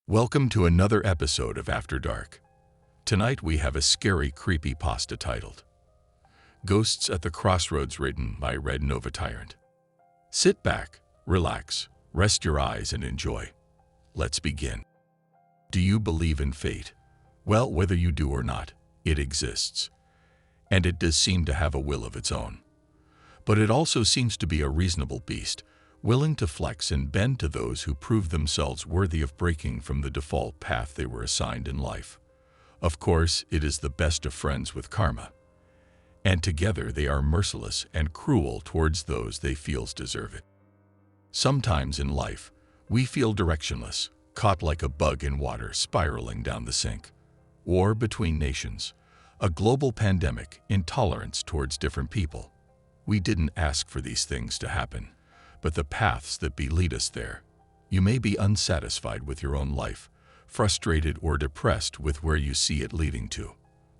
Welcome to another episode of After Dark. Tonight we have a scary creepypasta titled Ghosts at the Crossroads, written by RedNovaTyrant. Sit back, relax, rest your eyes and enjoy. Let's begin. Do you believe in fate? Well, whether you do or not, it exists. And it does seem to have a will of its own. But it also seems to be a reasonable beast, willing to flex and bend to those who prove themselves worthy of breaking from the default path they were assigned in life. Of course, it is the best of friends with karma. And together they are merciless and cruel towards those they feel deserve it. Sometimes in life, we feel directionless, caught like a bug in water spiraling down the sink. War between nations, a global pandemic, intolerance towards different people. We didn't ask for these things to happen, but the paths that lead us there. You may be unsatisfied with your own life, frustrated or depressed with where you see it leading to.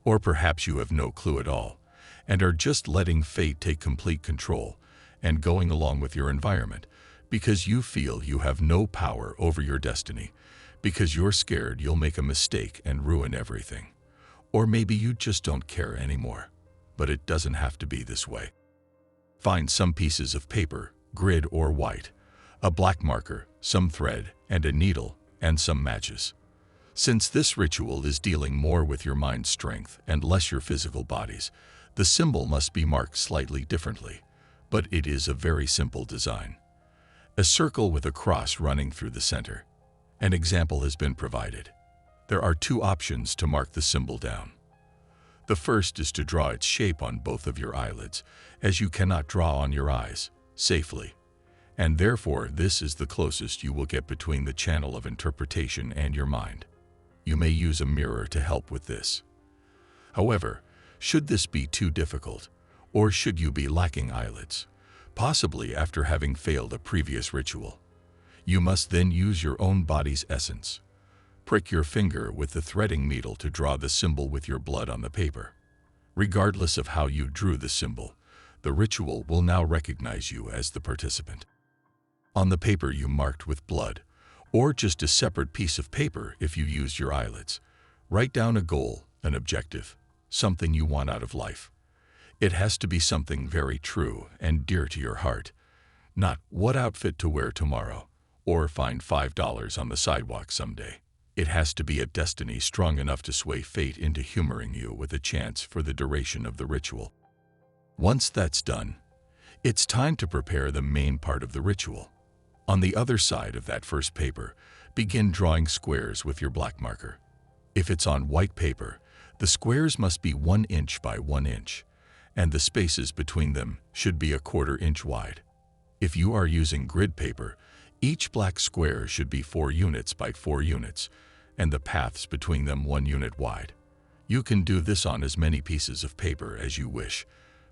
Or perhaps you have no clue at all, and are just letting fate take complete control and going along with your environment because you feel you have no power over your destiny, because you're scared you'll make a mistake and ruin everything. Or maybe you just don't care anymore. But it doesn't have to be this way. Find some pieces of paper, grid or white, a black marker, some thread, and a needle, and some matches. Since this ritual is dealing more with your mind's strength and less your physical bodies, the symbol must be marked slightly differently, but it is a very simple design. A circle with a cross running through the center. An example has been provided. There are two options to mark the symbol down. The first is to draw its shape on both of your eyelids, as you cannot draw on your eyes safely, and therefore this is the closest you will get between the channel of interpretation and your mind. You may use a mirror to help with this. However, should this be too difficult, or should you be lacking eyelids, possibly after having failed a previous ritual, you must then use your own body's essence. Prick your finger with the threading needle to draw the symbol with your blood on the paper. Regardless of how you drew the symbol, the ritual will now recognize you as the participant. On the paper you marked with blood, or just a separate piece of paper if you used your eyelids, write down a goal, an objective, something you want out of life. It has to be something very true and dear to your heart, not what outfit to wear tomorrow, or find $5 on the sidewalk someday. It has to be a destiny strong enough to sway fate into humoring you with a chance for the duration of the ritual. Once that's done, it's time to prepare the main part of the ritual. On the other side of that first paper, begin drawing squares with your black marker. If it's on white paper, the squares must be 1 inch by 1 inch, and the spaces between them should be 1/4 inch wide. If you are using grid paper, each black square should be 4 units by 4 units, and the paths between them 1 unit wide. You can do this on as many pieces of paper as you wish,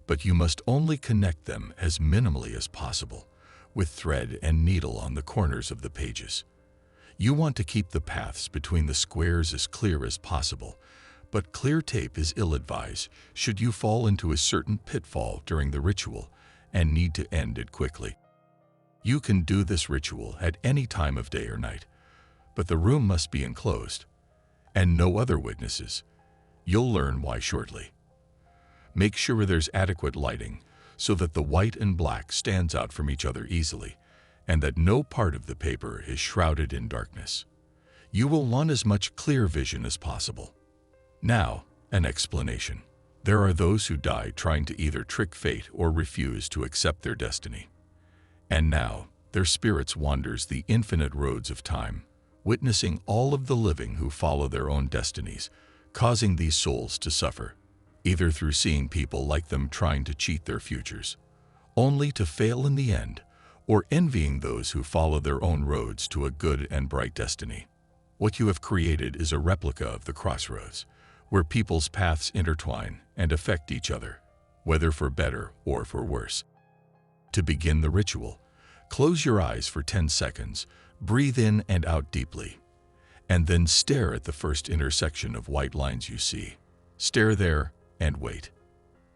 but you must only connect them as minimally as possible, with thread and needle on the corners of the pages. You want to keep the paths between the squares as clear as possible, but clear tape is ill-advised should you fall into a certain pitfall during the ritual and need to end it quickly. You can do this ritual at any time of day or night, but the room must be enclosed, and no other witnesses. You'll learn why shortly. Make sure there's adequate lighting so that the white and black stands out from each other easily, and that no part of the paper is shrouded in darkness. You will want as much clear vision as possible. Now, an explanation. There are those who die trying to either trick fate or refuse to accept their destiny. And now, their spirits wanders the infinite roads of time, witnessing all of the living who follow their own destinies, causing these souls to suffer, either through seeing people like them trying to cheat their futures, only to fail in the end, or envying those who follow their own roads to a good and bright destiny. What you have created is a replica of the Crossroads, where people's paths intertwine and affect each other, whether for better or for worse. To begin the ritual, close your eyes for 10 seconds, breathe in and out deeply, and then stare at the first intersection of white lines you see. Stare there and wait.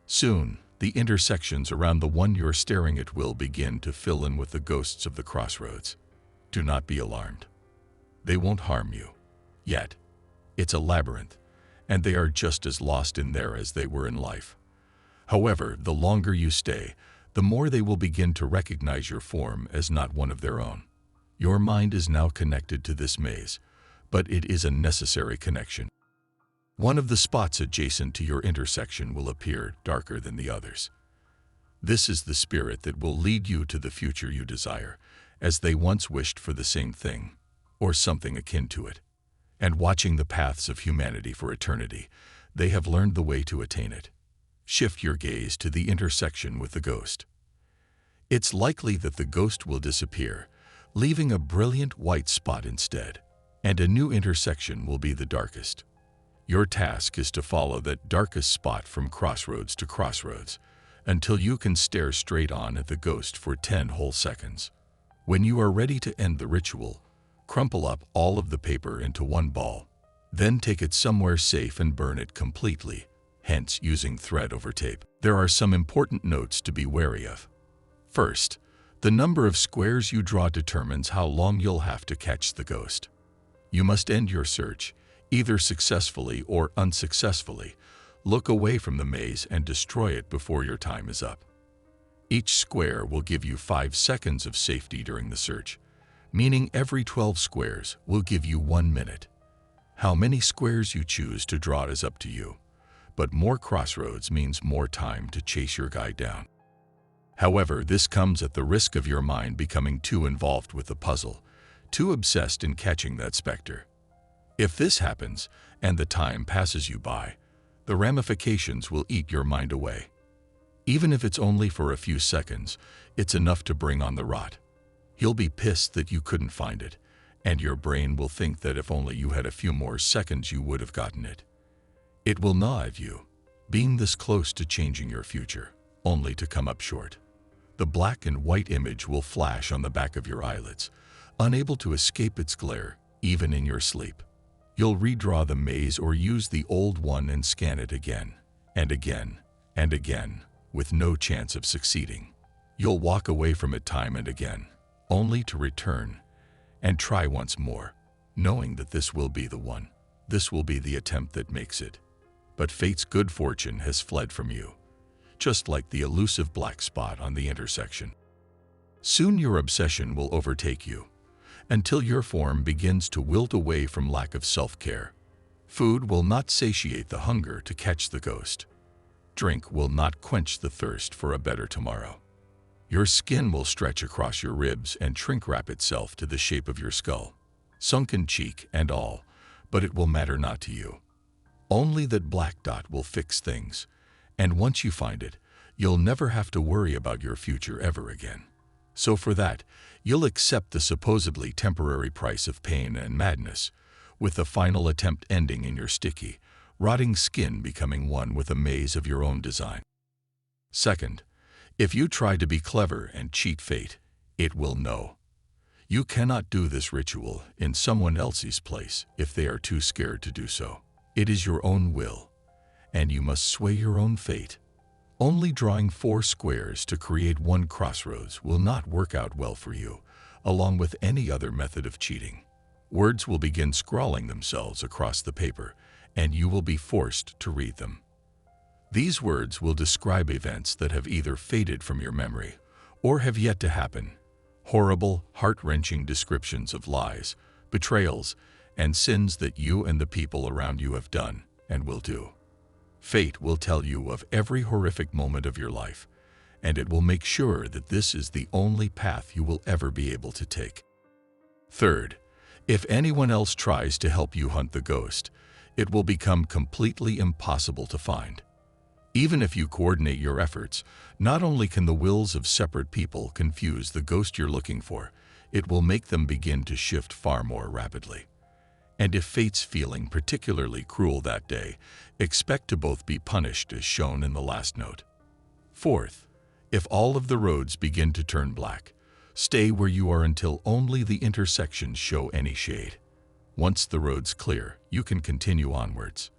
Soon, the intersections around the one you're staring at will begin to fill in with the ghosts of the crossroads. Do not be alarmed. They won't harm you. Yet. It's a labyrinth, and they are just as lost in there as they were in life. However, the longer you stay, the more they will begin to recognize your form as not one of their own. Your mind is now connected to this maze, but it is a necessary connection. One of the spots adjacent to your intersection will appear darker than the others. This is the spirit that will lead you to the future you desire, as they once wished for the same thing, or something akin to it. And watching the paths of humanity for eternity, they have learned the way to attain it. Shift your gaze to the intersection with the ghost. It's likely that the ghost will disappear, leaving a brilliant white spot instead, and a new intersection will be the darkest. Your task is to follow that darkest spot from crossroads to crossroads, until you can stare straight on at the ghost for 10 whole seconds. When you are ready to end the ritual, crumple up all of the paper into one ball. Then take it somewhere safe and burn it completely, hence using thread over tape. There are some important notes to be wary of. First, the number of squares you draw determines how long you'll have to catch the ghost. You must end your search, either successfully or unsuccessfully. Look away from the maze and destroy it before your time is up. Each square will give you 5 seconds of safety during the search, meaning every 12 squares will give you 1 minute. How many squares you choose to draw is up to you, but more crossroads means more time to chase your guy down. However, this comes at the risk of your mind becoming too involved with the puzzle, too obsessed in catching that specter. If this happens, and the time passes you by, the ramifications will eat your mind away. Even if it's only for a few seconds, it's enough to bring on the rot. You'll be pissed that you couldn't find it, and your brain will think that if only you had a few more seconds you would have gotten it. It will gnaw at you, being this close to changing your future, only to come up short. The black and white image will flash on the back of your eyelids, unable to escape its glare, even in your sleep. You'll redraw the maze or use the old one and scan it again, and again, and again, with no chance of succeeding. You'll walk away from it time and again, only to return and try once more, knowing that this will be the one. This will be the attempt that makes it. But fate's good fortune has fled from you, just like the elusive black spot on the intersection. Soon your obsession will overtake you, until your form begins to wilt away from lack of self-care. Food will not satiate the hunger to catch the ghost. Drink will not quench the thirst for a better tomorrow. Your skin will stretch across your ribs and shrink-wrap itself to the shape of your skull, sunken cheek and all, but it will matter not to you. Only that black dot will fix things, and once you find it, you'll never have to worry about your future ever again. So for that, you'll accept the supposedly temporary price of pain and madness, with the final attempt ending in your sticky, rotting skin becoming one with a maze of your own design. Second, if you try to be clever and cheat fate, it will know. You cannot do this ritual in someone else's place if they are too scared to do so. It is your own will, and you must sway your own fate. Only drawing 4 squares to create 1 crossroads will not work out well for you, along with any other method of cheating. Words will begin scrawling themselves across the paper, and you will be forced to read them. These words will describe events that have either faded from your memory or have yet to happen. Horrible, heart-wrenching descriptions of lies, betrayals, and sins that you and the people around you have done and will do. Fate will tell you of every horrific moment of your life, and it will make sure that this is the only path you will ever be able to take. Third, if anyone else tries to help you hunt the ghost, it will become completely impossible to find. Even if you coordinate your efforts, not only can the wills of separate people confuse the ghost you're looking for, it will make them begin to shift far more rapidly. And if fate's feeling particularly cruel that day, expect to both be punished as shown in the last note. Fourth, if all of the roads begin to turn black, stay where you are until only the intersections show any shade. Once the road's clear, you can continue onwards.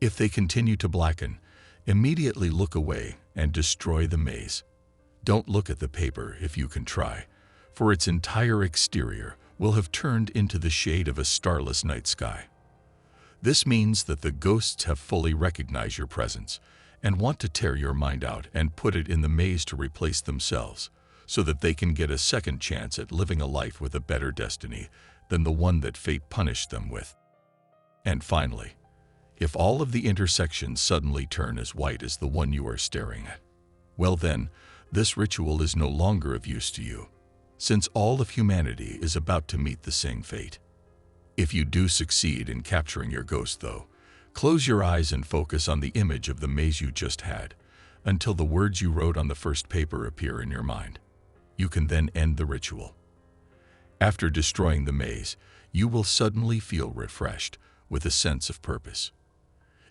If they continue to blacken, immediately look away and destroy the maze. Don't look at the paper if you can try, for its entire exterior will have turned into the shade of a starless night sky. This means that the ghosts have fully recognized your presence and want to tear your mind out and put it in the maze to replace themselves, so that they can get a second chance at living a life with a better destiny than the one that fate punished them with. And finally, if all of the intersections suddenly turn as white as the one you are staring at, well then, this ritual is no longer of use to you, since all of humanity is about to meet the same fate. If you do succeed in capturing your ghost, though, close your eyes and focus on the image of the maze you just had until the words you wrote on the first paper appear in your mind. You can then end the ritual. After destroying the maze, you will suddenly feel refreshed with a sense of purpose.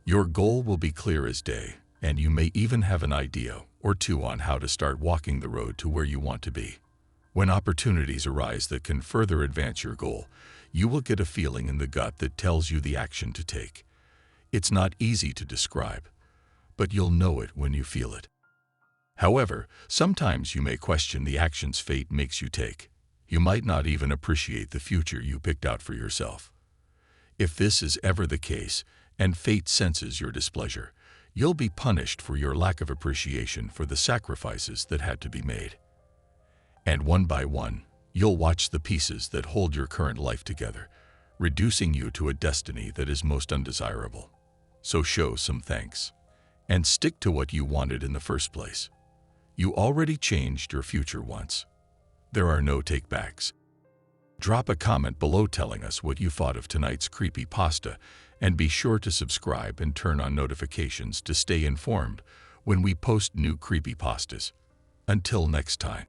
Your goal will be clear as day, and you may even have an idea or two on how to start walking the road to where you want to be. When opportunities arise that can further advance your goal, you will get a feeling in the gut that tells you the action to take. It's not easy to describe, but you'll know it when you feel it. However, sometimes you may question the actions fate makes you take. You might not even appreciate the future you picked out for yourself. If this is ever the case, and fate senses your displeasure, you'll be punished for your lack of appreciation for the sacrifices that had to be made. And one by one, you'll watch the pieces that hold your current life together, reducing you to a destiny that is most undesirable. So show some thanks, and stick to what you wanted in the first place. You already changed your future once. There are no take-backs. Drop a comment below telling us what you thought of tonight's creepypasta, and be sure to subscribe and turn on notifications to stay informed when we post new creepypastas. Until next time.